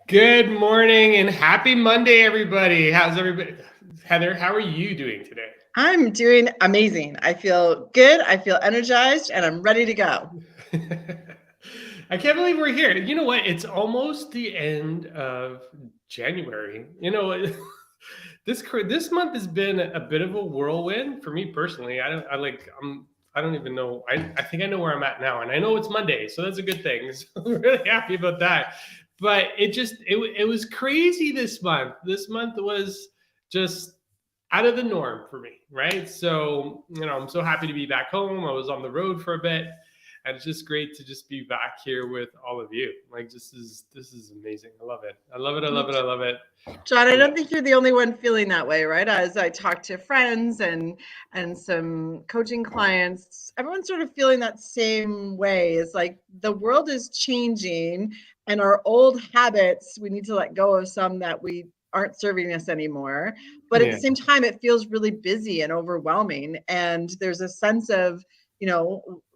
Good morning and happy Monday, everybody. How's everybody? Heather, how are you doing today? I'm doing amazing. I feel good. I feel energized and I'm ready to go. I can't believe we're here. You know what? It's almost the end of January. This month has been a bit of a whirlwind for me personally. I don't even know. I think I know where I'm at now, and I know it's Monday, so that's a good thing. So I'm really happy about that. But it was crazy this month. This month was just out of the norm for me, right? So, I'm so happy to be back home. I was on the road for a bit, and it's just great to just be back here with all of you. Like this is amazing. I love it. I love it. I love it. I love it. John, I Yeah. don't think you're the only one feeling that way, right? As I talk to friends and some coaching clients, everyone's sort of feeling that same way. It's like the world is changing and our old habits, we need to let go of some that we aren't serving us anymore. But at the Yeah. same time, it feels really busy and overwhelming. And there's a sense of,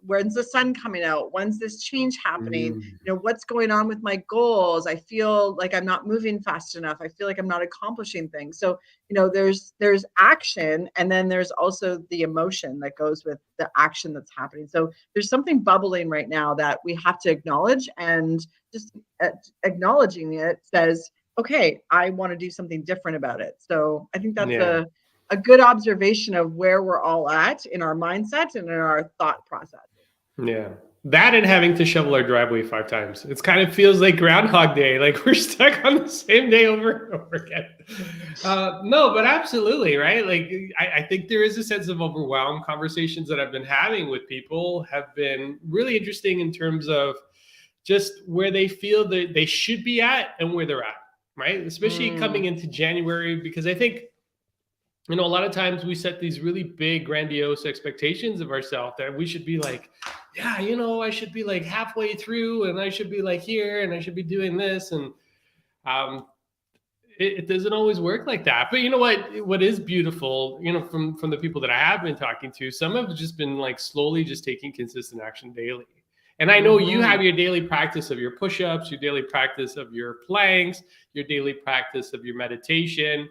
when's the sun coming out? When's this change happening? Mm. What's going on with my goals? I feel like I'm not moving fast enough. I feel like I'm not accomplishing things. So there's action, and then there's also the emotion that goes with the action that's happening. So there's something bubbling right now that we have to acknowledge, and just acknowledging it says, okay, I want to do something different about it. So I think that's Yeah. a good observation of where we're all at in our mindset and in our thought process. Yeah. That and having to shovel our driveway 5 times. It's kind of feels like Groundhog Day. Like we're stuck on the same day over and over again. No, but absolutely, right? Like I think there is a sense of overwhelm. Conversations that I've been having with people have been really interesting in terms of just where they feel that they should be at and where they're at, right? Especially coming Mm. into January, because I think a lot of times we set these really big grandiose expectations of ourselves that we should be like, yeah, I should be like halfway through and I should be like here and I should be doing this. And um, it doesn't always work like that. But you know what is beautiful, from the people that I have been talking to, some have just been like slowly just taking consistent action daily. And I know you Mm-hmm. have your daily practice of your push-ups, your daily practice of your planks, your daily practice of your meditation,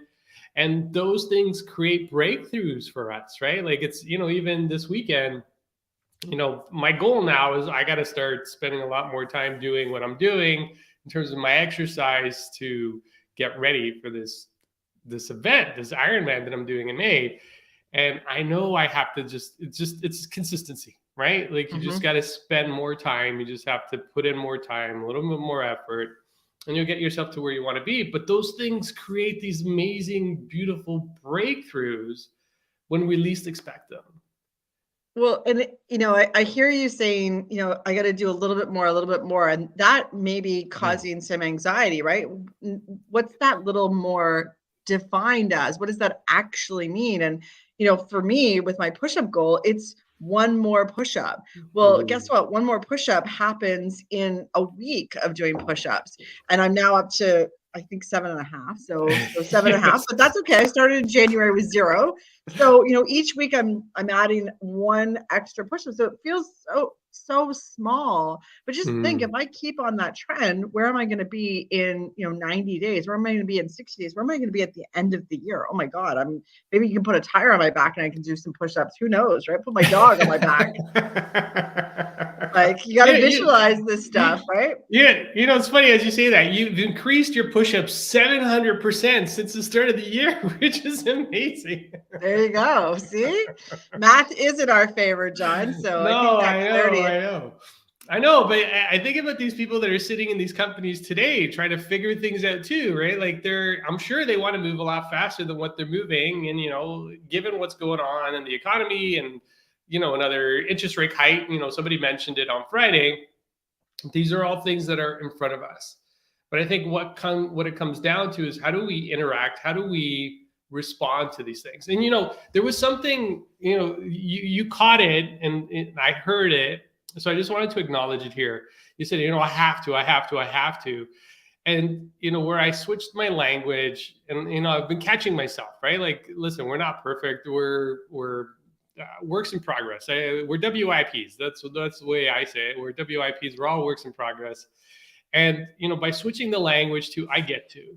and those things create breakthroughs for us, right? Like it's, even this weekend, my goal now is I got to start spending a lot more time doing what I'm doing in terms of my exercise to get ready for this event, this Ironman that I'm doing in May. And I know I have to it's consistency, right? Like you just Mm-hmm. got to spend more time. You just have to put in more time, a little bit more effort, and you'll get yourself to where you want to be. But those things create these amazing, beautiful breakthroughs when we least expect them. Well, and I hear you saying, I got to do a little bit more, and that may be Mm. causing some anxiety, right? What's that little more defined as? What does that actually mean? And, for me, with my push-up goal, it's one more push-up. Well, guess Mhm. what? One more push-up happens in a week of doing push-ups, and I'm now up to, I think, 7.5. So 7.5, Yes. but that's okay. I started in January with 0. So, each week I'm adding one extra push-up. So it feels so small. But just think, if Mm. I keep on that trend, where am I going to be in, 90 days? Where am I going to be in 60 days? Where am I going to be at the end of the year? Oh my God. Maybe you can put a tire on my back and I can do some push-ups. Who knows, right? Put my dog on my back. Like, you got to Yeah, visualize this you, stuff, right? yeah. It's funny as you say that you've increased your push-ups 700% since the start of the year, which is amazing. There you go. See, math isn't our favor, John. So I think No, that I know, clarity. I know. I know, but I think about these people that are sitting in these companies today trying to figure things out too, right? Like I'm sure they want to move a lot faster than what they're moving. And, given what's going on in the economy and, another interest rate hike, somebody mentioned it on Friday. These are all things that are in front of us. But I think what it comes down to is how do we interact? How do we respond to these things? And there was something, you caught it and I heard it. So I just wanted to acknowledge it here. You said, I have to, I have to, I have to. And where I switched my language, and I've been catching myself, right? Like, listen, we're not perfect. We're works in progress. We're WIPs. That's the way I say it. We're WIPs. We're all works in progress. And, by switching the language to I get to,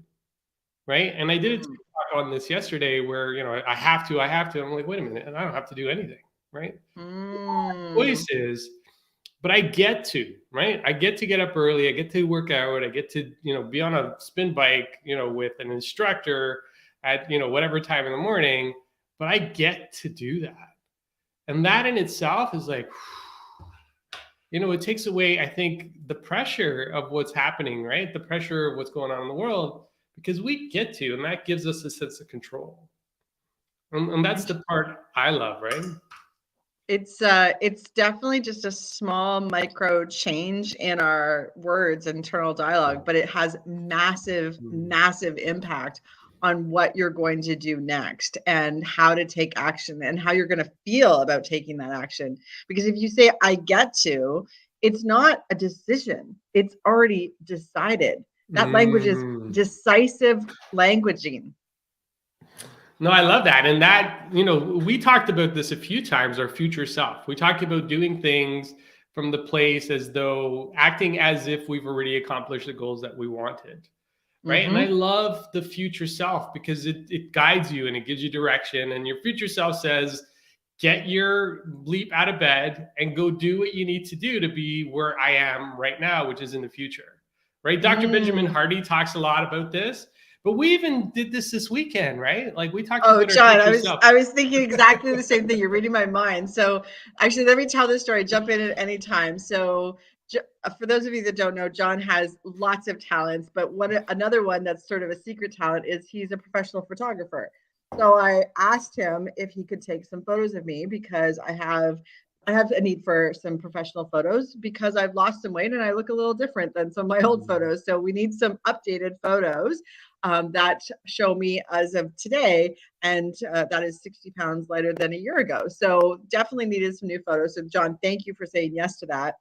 right? And I did a TikTok on this yesterday where, I have to. I'm like, wait a minute, and I don't have to do anything, right? Choice is, but I get to, right? I get to get up early. I get to work out. I get to, be on a spin bike, with an instructor at, whatever time in the morning, but I get to do that. And that in itself is like, it takes away, I think, the pressure of what's happening, right? The pressure of what's going on in the world, because we get to, and that gives us a sense of control. And that's the part I love, right? It's definitely just a small micro change in our words, internal dialogue, but it has massive impact on what you're going to do next and how to take action and how you're going to feel about taking that action. Because if you say I get to, it's not a decision, it's already decided. That language is decisive languaging. No, I love that. And that, we talked about this a few times, our future self. We talked about doing things from the place as though acting as if we've already accomplished the goals that we wanted. Right. And I love the future self because it guides you and it gives you direction. And your future self says, get your bleep out of bed and go do what you need to do to be where I am right now, which is in the future. Right. Dr. Benjamin Hardy talks a lot about this. But we even did this weekend, right? Like we talked about John, I was thinking exactly the same thing. You're reading my mind. So actually, let me tell this story. Jump in at any time. So for those of you that don't know, John has lots of talents, but another one that's sort of a secret talent is he's a professional photographer. So I asked him if he could take some photos of me because I have a need for some professional photos because I've lost some weight and I look a little different than some of my old photos. So we need some updated photos that show me as of today. And that is 60 pounds lighter than a year ago. So definitely needed some new photos. So John, thank you for saying yes to that.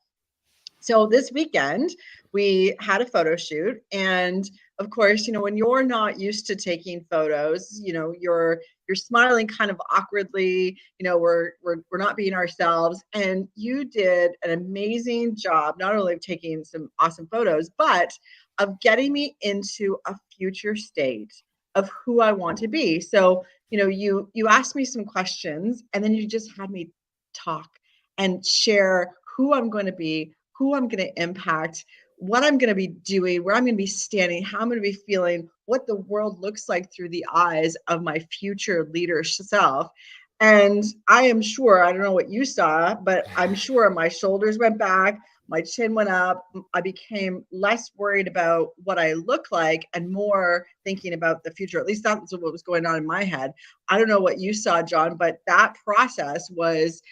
So this weekend we had a photo shoot, and of course, when you're not used to taking photos, you're smiling kind of awkwardly, we're not being ourselves. And you did an amazing job, not only of taking some awesome photos, but of getting me into a future state of who I want to be. So, you asked me some questions and then you just had me talk and share who I'm going to be, who I'm going to impact, what I'm going to be doing, where I'm going to be standing, how I'm going to be feeling, what the world looks like through the eyes of my future leader self. And I am sure, I don't know what you saw, but I'm sure my shoulders went back, my chin went up. I became less worried about what I look like and more thinking about the future. At least that's what was going on in my head. I don't know what you saw, John, but that process was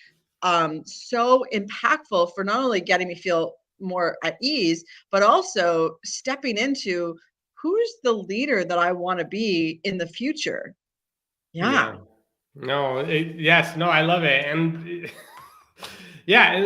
so impactful for not only getting me feel more at ease, but also stepping into who's the leader that I want to be in the future. Yeah. No, yes, no, I love it. And yeah,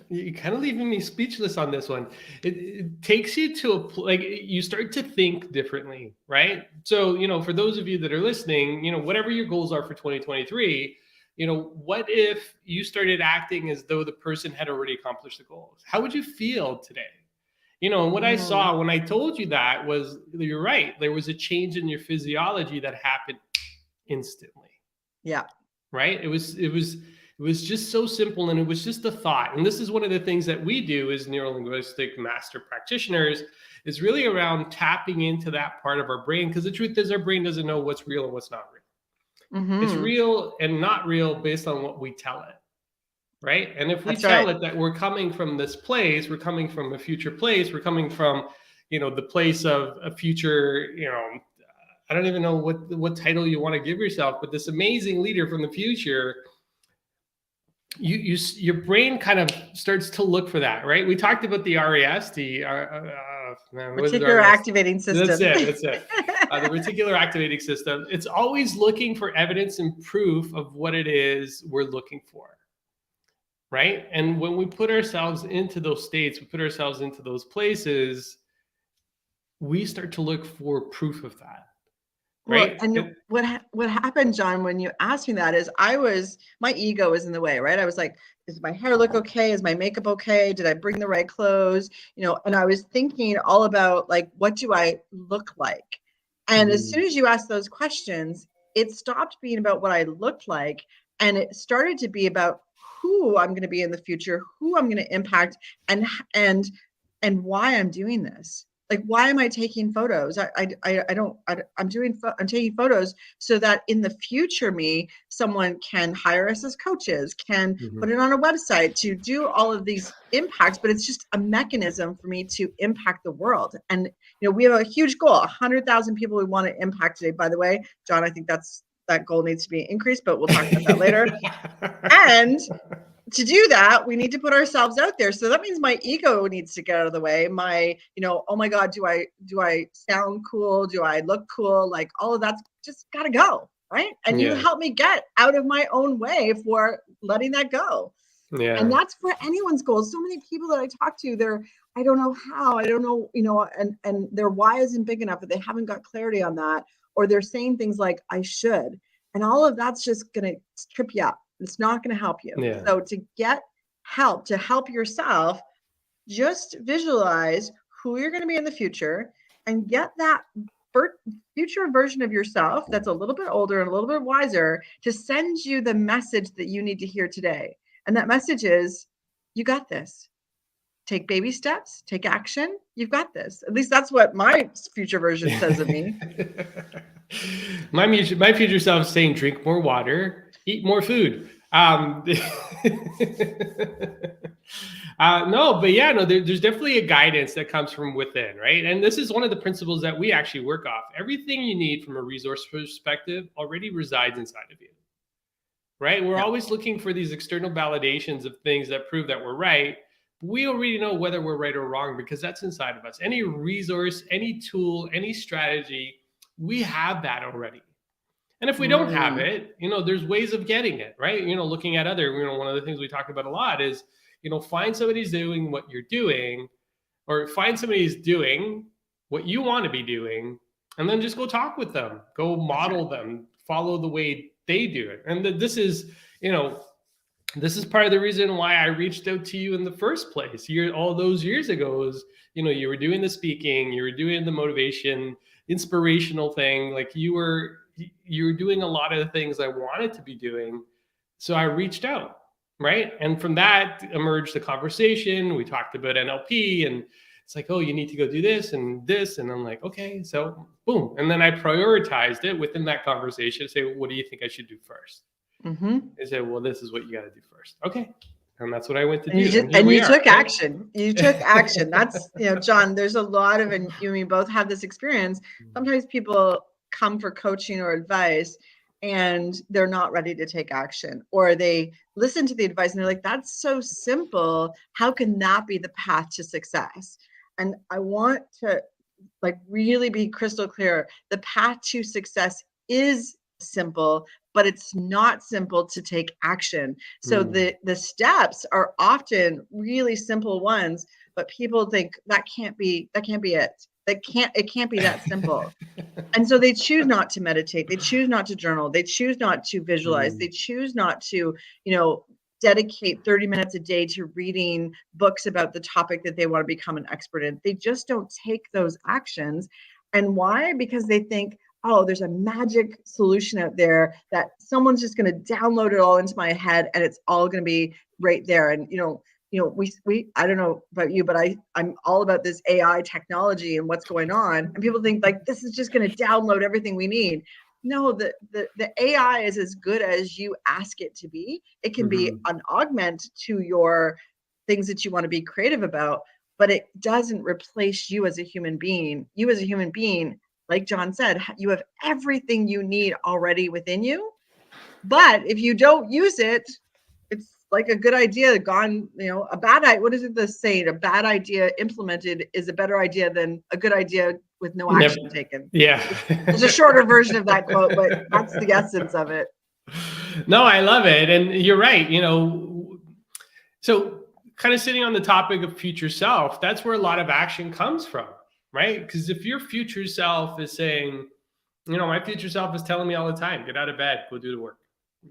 you're kind of leaving me speechless on this one. It takes you to you start to think differently, right? So, for those of you that are listening, whatever your goals are for 2023, what if you started acting as though the person had already accomplished the goals? How would you feel today? And what I saw when I told you that was, you're right. There was a change in your physiology that happened instantly. Yeah. Right. It was just so simple. And it was just a thought. And this is one of the things that we do as neurolinguistic master practitioners, is really around tapping into that part of our brain. Because the truth is, our brain doesn't know what's real and what's not real. It's real and not real based on what we tell it. Right. And if we tell it that we're coming from this place, we're coming from a future place, we're coming from, the place of a future, I don't even know what title you want to give yourself, but this amazing leader from the future, your brain kind of starts to look for that, right? We talked about the RAS, reticular activating system. That's it. The reticular activating system. It's always looking for evidence and proof of what it is we're looking for, right? And when we put ourselves into those states, we put ourselves into those places, we start to look for proof of that. Well, right? and what happened, John, when you asked me that is my ego was in the way, right? I was like, does my hair look okay? Is my makeup okay? Did I bring the right clothes? And I was thinking all about like, what do I look like? And as soon as you asked those questions, it stopped being about what I looked like, and it started to be about who I'm going to be in the future, who I'm going to impact, and and and why I'm doing this. Like, why am I taking photos? I'm taking photos so that in the future someone can hire us as coaches, can put it on a website to do all of these impacts, but it's just a mechanism for me to impact the world. And we have a huge goal, 100,000 people we want to impact today. By the way, John, I think that goal needs to be increased, but we'll talk about that later. And to do that, we need to put ourselves out there. So that means my ego needs to get out of the way. My, oh my God, do I sound cool? Do I look cool? Like, all of that's just got to go, right? And you help me get out of my own way for letting that go. Yeah. And that's for anyone's goals. So many people that I talk to, I don't know how, I don't know, and their why isn't big enough, but they haven't got clarity on that. Or they're saying things like, I should. And all of that's just going to trip you up. It's not going to help you. Yeah. So to get help, to help yourself, just visualize who you're going to be in the future and get that future version of yourself that's a little bit older and a little bit wiser to send you the message that you need to hear today. And that message is, you got this. Take baby steps, take action. You've got this. At least that's what my future version says of me. My future self is saying, drink more water, eat more food. No, but yeah, no, there's definitely a guidance that comes from within, right? And this is one of the principles that we actually work off. Everything you need from a resource perspective already resides inside of you, right? We're always looking for these external validations of things that prove that we're right. We already know whether we're right or wrong because that's inside of us. Any resource, any tool, any strategy, we have that already. And if we don't have it, there's ways of getting it, right? Looking at other, one of the things we talk about a lot is, find somebody who's doing what you're doing, or find somebody who's doing what you want to be doing, and then just go talk with them, go model them, follow the way they do it. And this is part of the reason why I reached out to you in the first place. All those years ago is, you were doing the speaking, you were doing the motivation, inspirational thing. Like you were doing a lot of the things I wanted to be doing. So I reached out, right? And from that emerged the conversation. We talked about NLP, and it's like, oh, you need to go do this and this. And I'm like, okay, so boom. And then I prioritized it within that conversation. Say, what do you think I should do first? I said, well, this is what you got to do first. Okay. And that's what I went to do. You took action. You took action. That's, John, there's a lot of, and you and me both have this experience. Sometimes people come for coaching or advice and they're not ready to take action, or they listen to the advice and they're like, that's so simple. How can that be the path to success? And I want to really be crystal clear. The path to success is simple, but it's not simple to take action. So the steps are often really simple ones, but people think that can't be it. It can't be that simple. And so they choose not to meditate. They choose not to journal. They choose not to visualize. They choose not to, dedicate 30 minutes a day to reading books about the topic that they want to become an expert in. They just don't take those actions. And why? Because they think, oh, there's a magic solution out there that someone's just going to download it all into my head and it's all going to be right there. And, we I don't know about you, but I'm all about this AI technology and what's going on. And people think this is just going to download everything we need. No, the AI is as good as you ask it to be. It can be an augment to your things that you want to be creative about, but it doesn't replace you as a human being. You as a human being, like John said, you have everything you need already within you. But if you don't use it, it's like a good idea gone, a bad idea. What is it the saying? A bad idea implemented is a better idea than a good idea with no action taken. Yeah. There's a shorter version of that quote, but that's the essence of it. No, I love it. And you're right. So kind of sitting on the topic of future self, that's where a lot of action comes from, right? Because if your future self is saying, You know, my future self is telling me all the time, get out of bed, go do the work.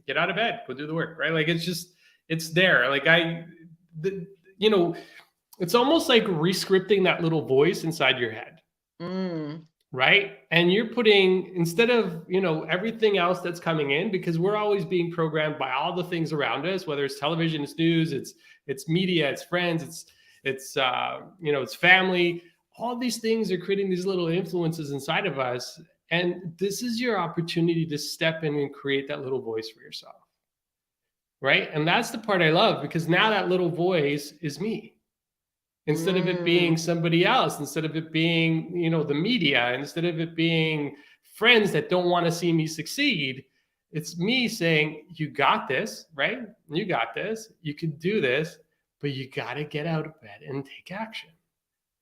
Get out of bed, go do the work, right? Like it's just, it's there. Like the, you know, it's almost like rescripting that little voice inside your head, Mm, right? And you're putting, instead of, you know, everything else that's coming in, because we're always being programmed by all the things around us, whether it's television, it's news, it's media, it's friends, it's you know, it's family. All these things are creating these little influences inside of us. And this is your opportunity to step in and create that little voice for yourself. Right. And that's the part I love, because now that little voice is me, instead of it being mm, somebody else, instead of it being, you know, the media, instead of it being friends that don't want to see me succeed. It's me saying, you got this, right? You got this. You can do this, but you got to get out of bed and take action.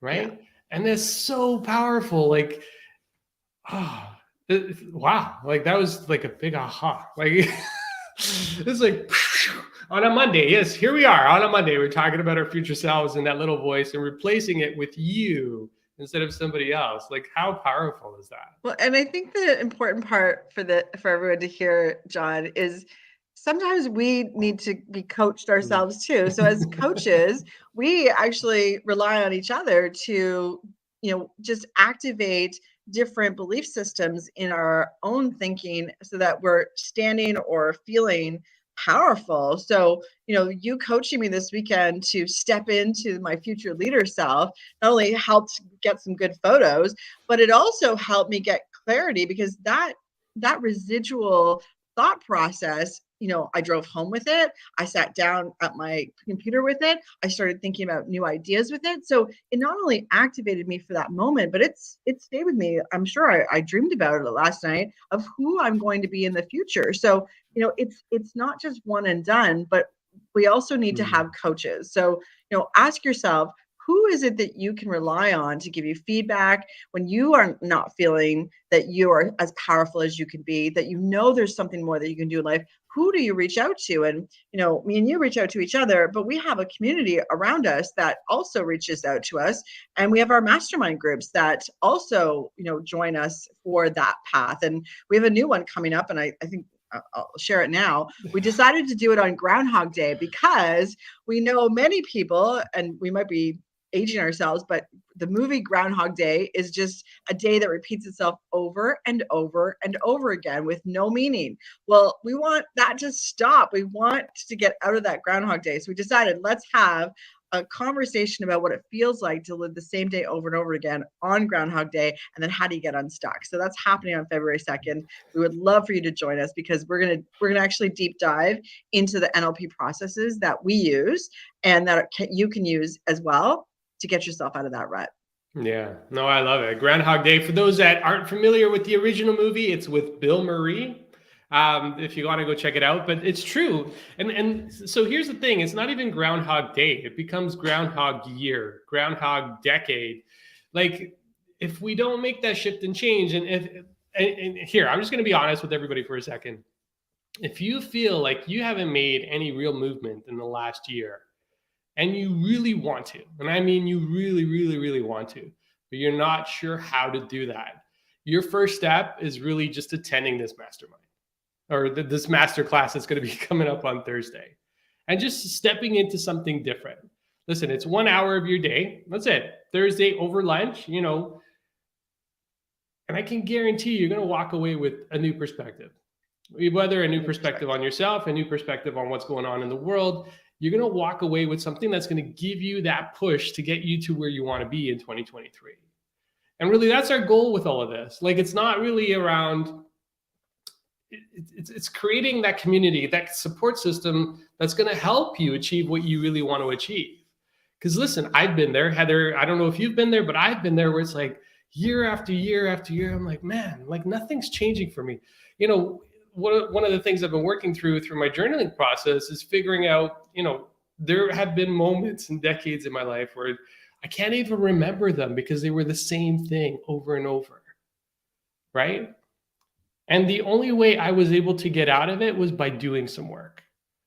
yeah. Right. And that's so powerful. Like, oh, wow. Like that was like a big aha. Like, it's like on a Monday. Yes, here we are on a Monday. We're talking about our future selves and that little voice and replacing it with you instead of somebody else. Like, how powerful is that? Well, and I think the important part for everyone to hear, John, is sometimes we need to be coached Mm. ourselves too. So as coaches, we actually rely on each other to, just activate different belief systems in our own thinking so that we're standing or feeling powerful. So, you coaching me this weekend to step into my future leader self not only helped get some good photos, but it also helped me get clarity because that residual thought process, I drove home with it. I sat down at my computer with it. I started thinking about new ideas with it. So it not only activated me for that moment, but it stayed with me. I'm sure I dreamed about it last night of who I'm going to be in the future. So, it's not just one and done, but we also need to Mm. have coaches. So, ask yourself, who is it that you can rely on to give you feedback when you are not feeling that you are as powerful as you can be, that there's something more that you can do in life? Who do you reach out to? And, me and you reach out to each other, but we have a community around us that also reaches out to us. And we have our mastermind groups that also, join us for that path. And we have a new one coming up, and I think I'll share it now. We decided to do it on Groundhog Day because we know many people, and we might be aging ourselves, but the movie Groundhog Day is just a day that repeats itself over and over and over again with no meaning. Well, we want that to stop. We want to get out of that Groundhog Day. So we decided, let's have a conversation about what it feels like to live the same day over and over again on Groundhog Day, and then how do you get unstuck? So that's happening on February 2nd. We would love for you to join us because we're gonna actually deep dive into the NLP processes that we use and that you can use as well to get yourself out of that rut. Yeah, no, I love it. Groundhog Day. For those that aren't familiar with the original movie, it's with Bill Murray. If you want to go check it out, but it's true. And so here's the thing: it's not even Groundhog Day; it becomes Groundhog Year, Groundhog Decade. Like if we don't make that shift and change, and here I'm just going to be honest with everybody for a second. If you feel like you haven't made any real movement in the last year, and you really want to, and I mean you really, really, really want to, but you're not sure how to do that, your first step is really just attending this mastermind or this master class that's going to be coming up on Thursday and just stepping into something different. Listen, it's 1 hour of your day. That's it. Thursday over lunch, and I can guarantee you're going to walk away with a new perspective, whether a new perspective on yourself, a new perspective on what's going on in the world. You're going to walk away with something that's going to give you that push to get you to where you want to be in 2023. And really, that's our goal with all of this. Like, it's not really around, it's creating that community, that support system that's going to help you achieve what you really want to achieve. Because listen, I've been there, Heather. I don't know if you've been there, but I've been there where it's like year after year after year. I'm like, man, like nothing's changing for me. One of the things I've been working through my journaling process is figuring out, there have been moments and decades in my life where I can't even remember them because they were the same thing over and over. Right. And the only way I was able to get out of it was by doing some work.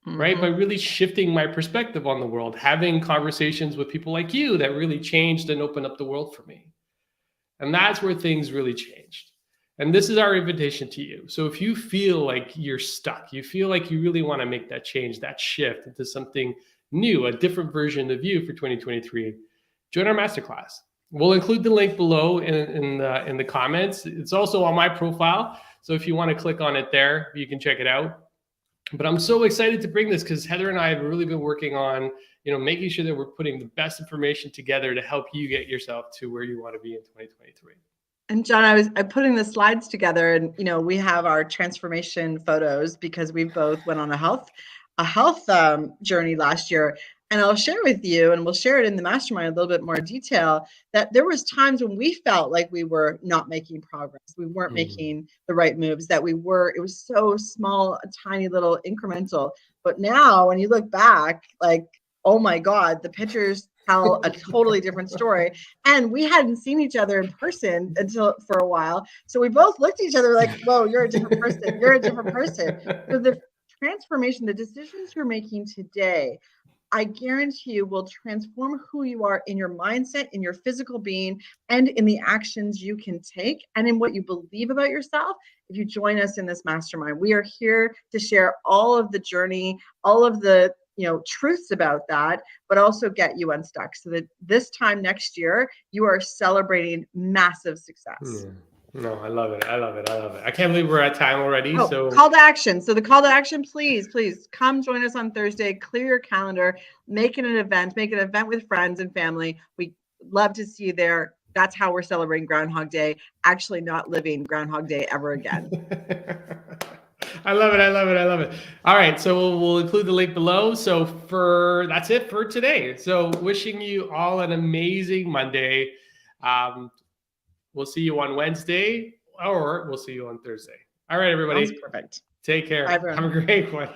Right? By really shifting my perspective on the world, having conversations with people like you that really changed and opened up the world for me. And that's where things really changed. And this is our invitation to you. So if you feel like you're stuck, you feel like you really want to make that change, that shift into something new, a different version of you for 2023, join our masterclass. We'll include the link below in the comments. It's also on my profile. So if you want to click on it there, you can check it out. But I'm so excited to bring this because Heather and I have really been working on, making sure that we're putting the best information together to help you get yourself to where you want to be in 2023. And John, I'm putting the slides together, and we have our transformation photos because we both went on a health journey last year. And I'll share with you, and we'll share it in the mastermind a little bit more detail, that there was times when we felt like we were not making progress. We weren't making the right moves, it was so small, a tiny little incremental. But now when you look back, like, oh my God, the pictures tell a totally different story. And we hadn't seen each other in person for a while. So we both looked at each other like, whoa, you're a different person. You're a different person. So the transformation, the decisions you're making today, I guarantee you will transform who you are in your mindset, in your physical being, and in the actions you can take, and in what you believe about yourself. If you join us in this mastermind, we are here to share all of the journey, all of the truths about that, but also get you unstuck so that this time next year, you are celebrating massive success. No, I love it. I love it. I love it. I can't believe we're at time already. So call to action. So the call to action, please come join us on Thursday. Clear your calendar, make it an event with friends and family. We love to see you there. That's how we're celebrating Groundhog Day, actually not living Groundhog Day ever again. I love it. I love it. I love it. All right. So we'll include the link below. So that's it for today. So wishing you all an amazing Monday. We'll see you on Wednesday, or we'll see you on Thursday. All right, everybody. Sounds perfect. Take care. Bye, everyone. Have a great one.